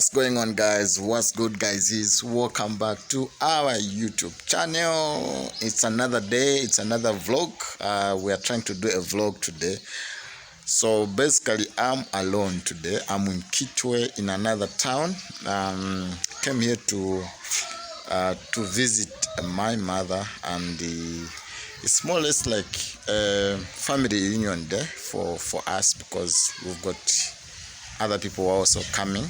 What's going on, guys? What's good, guys? Welcome back to our YouTube channel. It's another day, it's another vlog. We are trying to do a vlog today. So basically I'm alone today. I'm in Kitwe in another town. Came here to visit my mother, and it's more or less like a family reunion day for us, because we've got other people are also coming.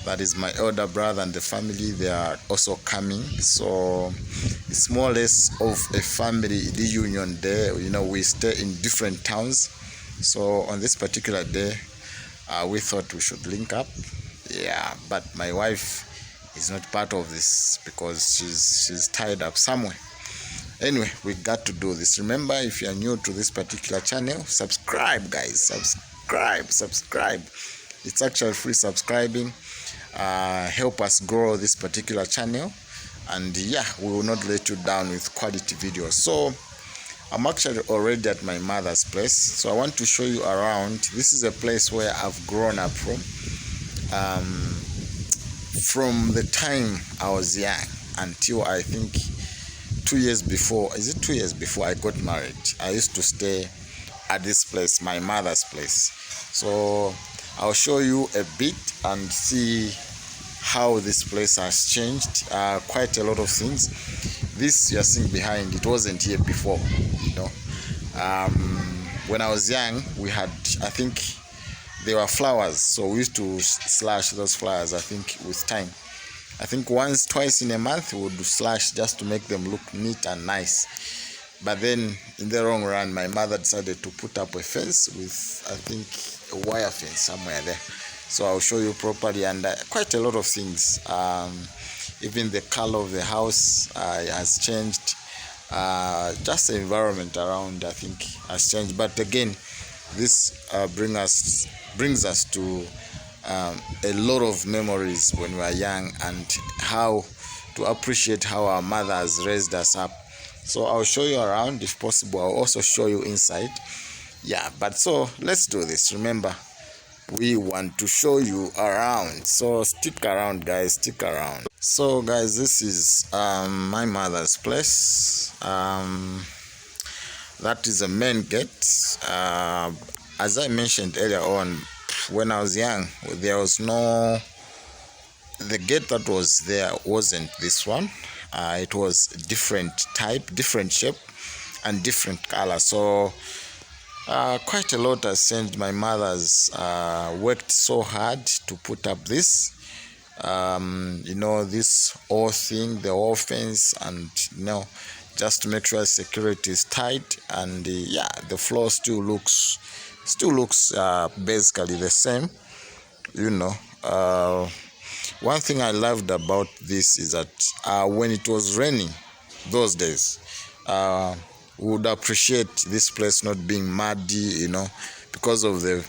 That is my elder brother and the family, they are also coming. So it's more or less of a family reunion day. You know, we stay in different towns. So on this particular day, we thought we should link up. Yeah, but my wife is not part of this because she's tied up somewhere. Anyway, we got to do this. Remember, if you are new to this particular channel, subscribe, guys. Subscribe. It's actually free subscribing. Help us grow this particular channel, and yeah, we will not let you down with quality videos. So I'm actually already at my mother's place, so I want to show you around. This is a place where I've grown up from the time I was young until I think 2 years before. Is it 2 years before I got married? I used to stay at this place, my mother's place. So I'll show you a bit and see how this place has changed. Quite a lot of things. This you are seeing behind, it wasn't here before, you know. When I was young, we had, I think there were flowers, so we used to slash those flowers. I think with time, I think twice in a month we would slash just to make them look neat and nice. But then in the long run, my mother decided to put up a fence with, I think, a wire fence somewhere there. So I'll show you properly, and quite a lot of things. Even the color of the house has changed. Just the environment around, I think, has changed. But again, this brings us to a lot of memories when we were young, and how to appreciate how our mother has raised us up. So I'll show you around if possible. I'll also show you inside. Yeah, but so let's do this. Remember, we want to show you around, so stick around, guys, stick around. So guys, this is my mother's place. That is the main gate. As I mentioned earlier on, when I was young, there was the gate that was there wasn't this one. It was different type, different shape, and different color. So quite a lot has changed. My mother's worked so hard to put up this, you know, this whole thing, the whole fence, and you know, just to make sure security is tight. And yeah, the floor still looks basically the same, you know. One thing I loved about this is that when it was raining those days, we would appreciate this place not being muddy, you know, because of the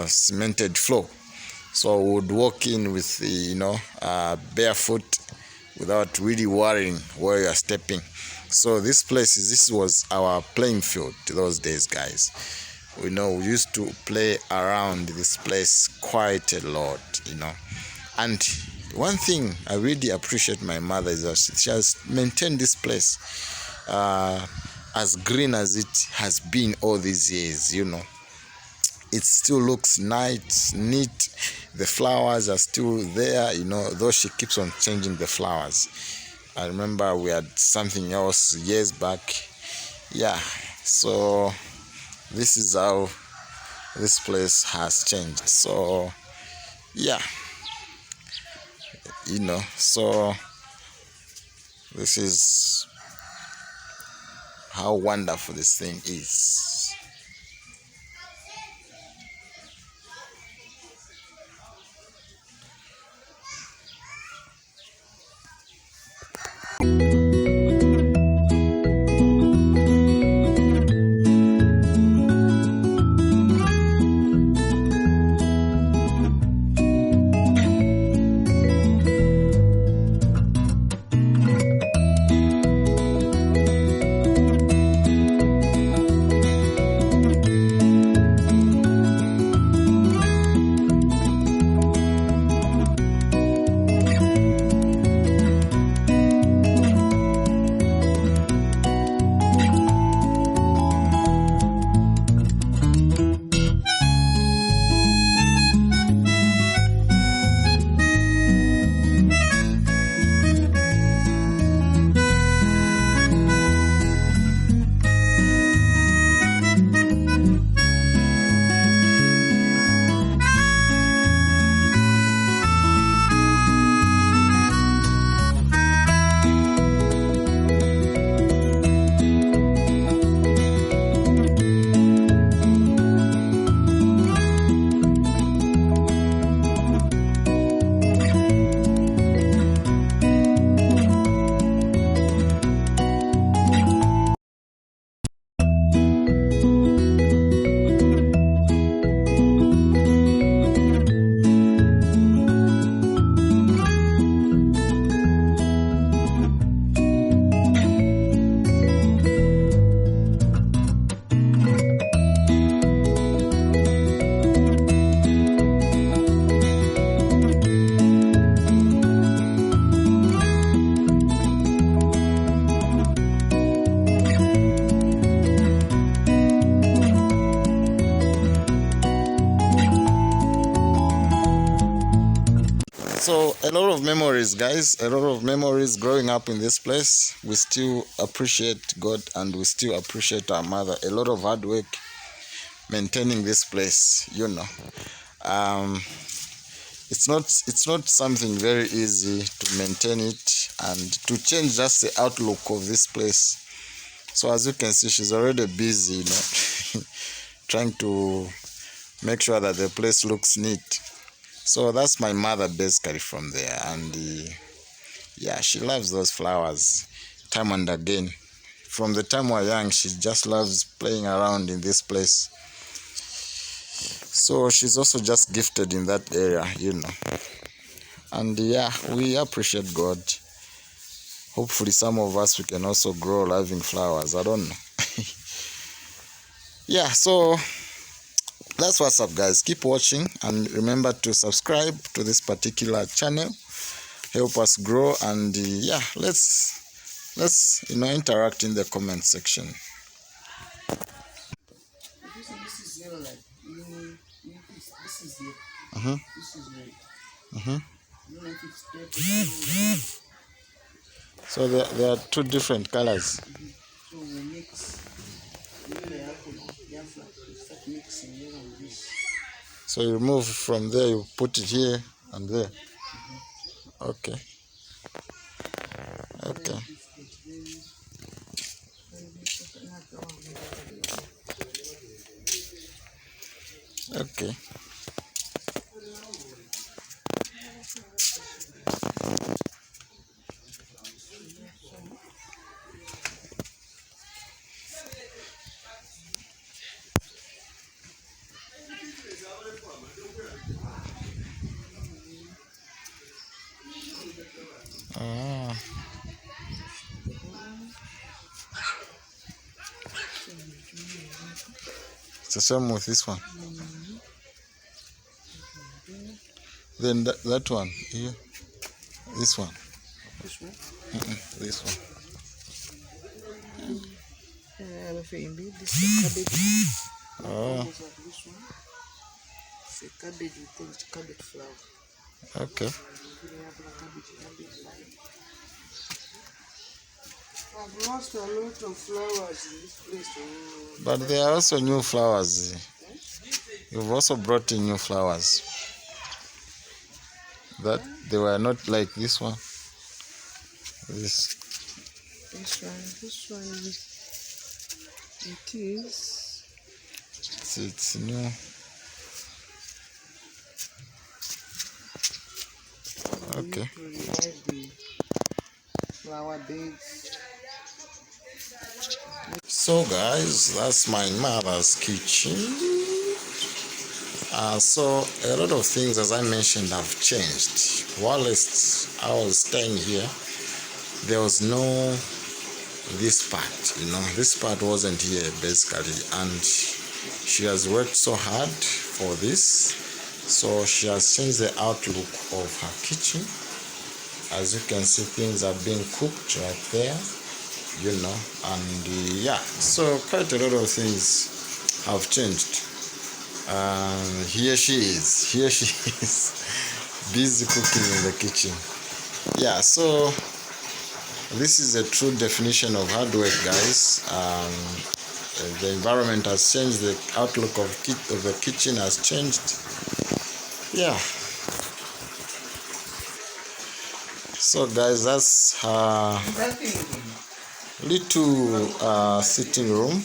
cemented floor. So we would walk in with the, you know, barefoot without really worrying where you are stepping. So this was our playing field those days, guys. You know, we used to play around this place quite a lot, you know. And one thing I really appreciate my mother is that she has maintained this place as green as it has been all these years, you know. It still looks nice, neat. The flowers are still there, you know, though she keeps on changing the flowers. I remember we had something else years back. Yeah, so this is how this place has changed. So yeah, you know, so this is how wonderful this thing is. So a lot of memories, guys, a lot of memories growing up in this place. We still appreciate God and we still appreciate our mother. A lot of hard work maintaining this place, um, it's not something very easy to maintain it and to change just the outlook of this place. So as you can see, she's already busy, trying to make sure that the place looks neat. So that's my mother basically from there, and yeah, she loves those flowers time and again. From the time we're young, she just loves playing around in this place. So she's also just gifted in that area, and yeah, we appreciate God. Hopefully some of us, we can also grow loving flowers. I don't know. Yeah, so that's what's up, guys. Keep watching and remember to subscribe to this particular channel. Help us grow, and yeah, let's interact in the comment section. So there are two different colors. So we mix. So you move from there, you put it here and there. Okay. Okay. Okay. Ah. It's the same with this one. Then that one here. This one. This one? This one. This is cabbage. Oh. This one. It's a cabbage with cabbage flower. Okay. I've lost a lot of flowers in this place. But there are also new flowers. You've also brought in new flowers. That they were not like this one. This one, it is. It's new. Okay. To revive the flower beds. So guys, that's my mother's kitchen. So a lot of things, as I mentioned, have changed. Whilst I was staying here, there was no this part, this part wasn't here basically, and she has worked so hard for this. So she has changed the outlook of her kitchen. As you can see, things are being cooked right there, and yeah, so quite a lot of things have changed. Here she is busy cooking in the kitchen. Yeah, so this is a true definition of hard work, guys. The environment has changed, the outlook of the kitchen has changed. Yeah. So guys, that's her little sitting room.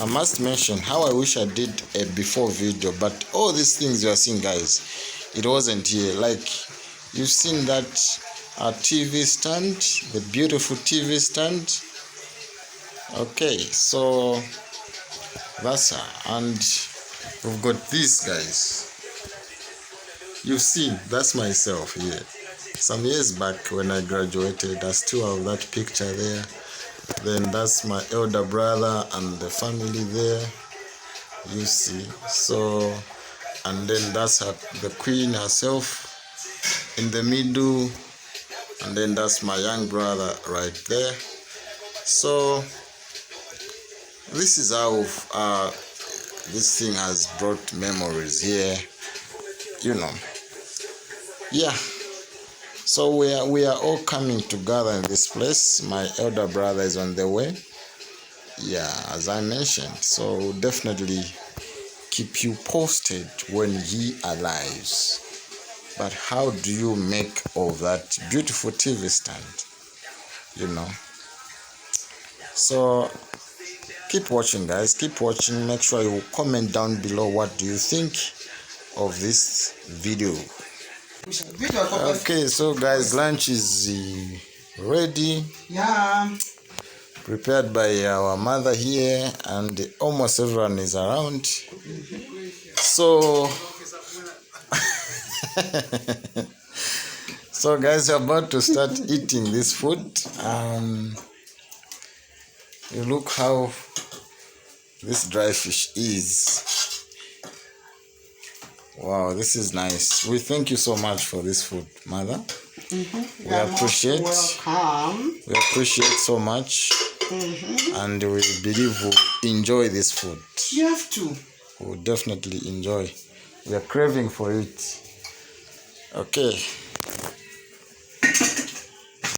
I must mention how I wish I did a before video, but all these things you are seeing, guys, it wasn't here. Like, you've seen that TV stand, the beautiful TV stand. Okay, so that's her, and we've got these, guys. You've seen, that's myself here. Some years back when I graduated, I still have that picture there. Then that's my elder brother and the family there, you see. So, and then that's the queen herself in the middle, and then that's my young brother right there. So this is how this thing has brought memories here, yeah, so we are all coming together in this place. My elder brother is on the way, yeah, as I mentioned. So definitely keep you posted when he arrives. But how do you make of that beautiful TV stand? You know. So keep watching, guys. Keep watching. Make sure you comment down below what do you think of this video. Okay, so guys, lunch is ready. Yeah. Prepared by our mother here, and almost everyone is around. So so guys, we're about to start eating this food. You look how this dry fish is. Wow, this is nice. We thank you so much for this food, mother. We appreciate. Welcome. We appreciate so much, and we believe we'll enjoy this food. You have to. We'll definitely enjoy. We are craving for it. Okay.